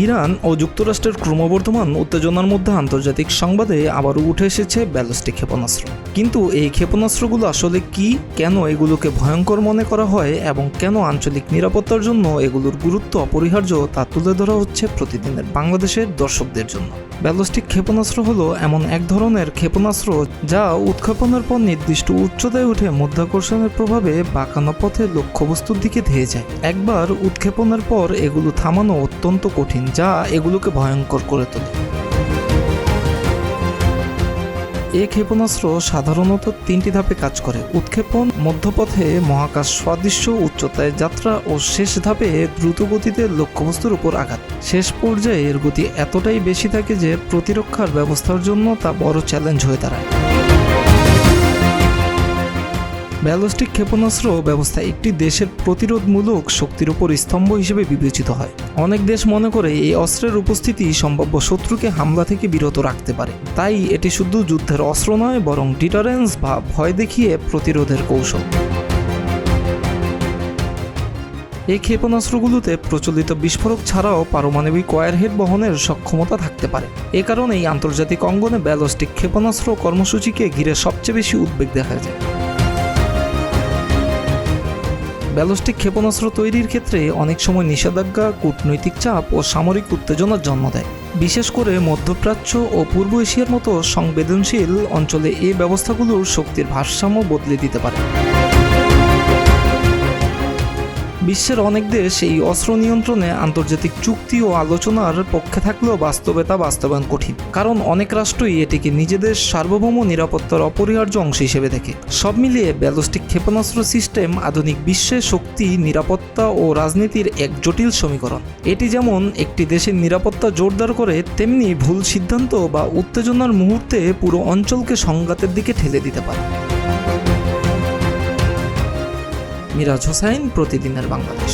Iran ও যুক্তরাষ্ট্রের ক্রমবর্ধমান উত্তেজনার মধ্যে আন্তর্জাতিক সংবাদে আবারও উঠে এসেছে ব্যালিস্টিক ক্ষেপণাস্ত্র। কিন্তু এই ক্ষেপণাস্ত্রগুলো আসলে কি, কেন এগুলোকে ভয়ঙ্কর মনে করা হয় এবং কেন আঞ্চলিক নিরাপত্তার জন্য এগুলোর গুরুত্ব অপরিহার্য তা তুলে ধরা হচ্ছে প্রতিদিনের বাংলাদেশের দর্শকদের জন্য। ব্যালিস্টিক ক্ষেপণাস্ত্র হলো এমন এক ধরনের ক্ষেপণাস্ত্র যা উৎক্ষেপণের পর নির্দিষ্ট উচ্চতায় উঠে মাধ্যাকর্ষণের প্রভাবে বাঁকানো পথে লক্ষ্যবস্তুর দিকে ধেয়ে যায়। একবার উৎক্ষেপণের পর এগুলো থামানো অত্যন্ত কঠিন, যা এগুলোকে ভয়ঙ্কর করে তোলে। এই ক্ষেপণাস্ত্র সাধারণত 3টি ধাপে কাজ করে: উৎক্ষেপণ, মধ্যপথে মহাকাশ সদৃশ্য উচ্চতায় যাত্রা ও শেষ ধাপে দ্রুত গতিতে লক্ষ্যবস্তুর উপর আঘাত। শেষ পর্যায়ে এর গতি এতটাই বেশি থাকে যে প্রতিরক্ষার ব্যবস্থার জন্য তা বড় চ্যালেঞ্জ হয়ে দাঁড়ায়। ব্যালিস্টিক ক্ষেপণাস্ত্র ব্যবস্থা একটি দেশের প্রতিরোধমূলক শক্তির উপর স্তম্ভ হিসেবে বিবেচিত হয়। অনেক দেশ মনে করে এই অস্ত্রের উপস্থিতি সম্ভাব্য শত্রুকে হামলা থেকে বিরত রাখতে পারে। তাই এটি শুধু যুদ্ধের অস্ত্র নয়, বরং ডিটারেন্স বা ভয় দেখিয়ে প্রতিরোধের কৌশল। এই ক্ষেপণাস্ত্রগুলোতে প্রচলিত বিস্ফোরক ছাড়াও পারমাণবিক ওয়ারহেড বহনের সক্ষমতা থাকতে পারে। এ কারণেই আন্তর্জাতিক অঙ্গনে ব্যালিস্টিক ক্ষেপণাস্ত্র কর্মসূচিকে ঘিরে সবচেয়ে বেশি উদ্বেগ দেখা যায়। ব্যালিস্টিক ক্ষেপণাস্ত্র তৈরির ক্ষেত্রে অনেক সময় নিষেধাজ্ঞা, কূটনৈতিক চাপ ও সামরিক উত্তেজনার জন্ম দেয়। বিশেষ করে মধ্যপ্রাচ্য ও পূর্ব এশিয়ার মতো সংবেদনশীল অঞ্চলে এই ব্যবস্থাগুলোর শক্তির ভারসাম্য বদলে দিতে পারে। বিশ্বের অনেক দেশ এই অস্ত্র নিয়ন্ত্রণে আন্তর্জাতিক চুক্তি ও আলোচনার পক্ষে থাকলেও বাস্তবে তা বাস্তবায়ন কঠিন, কারণ অনেক রাষ্ট্রই এটিকে নিজেদের সার্বভৌম নিরাপত্তার অপরিহার্য অংশ হিসেবে দেখে। সব মিলিয়ে ব্যালিস্টিক ক্ষেপণাস্ত্র সিস্টেম আধুনিক বিশ্বে শক্তি, নিরাপত্তা ও রাজনীতির এক জটিল সমীকরণ। এটি যেমন একটি দেশের নিরাপত্তা জোরদার করে, তেমনি ভুল সিদ্ধান্ত বা উত্তেজনার মুহূর্তে পুরো অঞ্চলকে সংঘাতের দিকে ঠেলে দিতে পারে। মিরাজ হোসাইন, প্রতিদিনের বাংলাদেশ।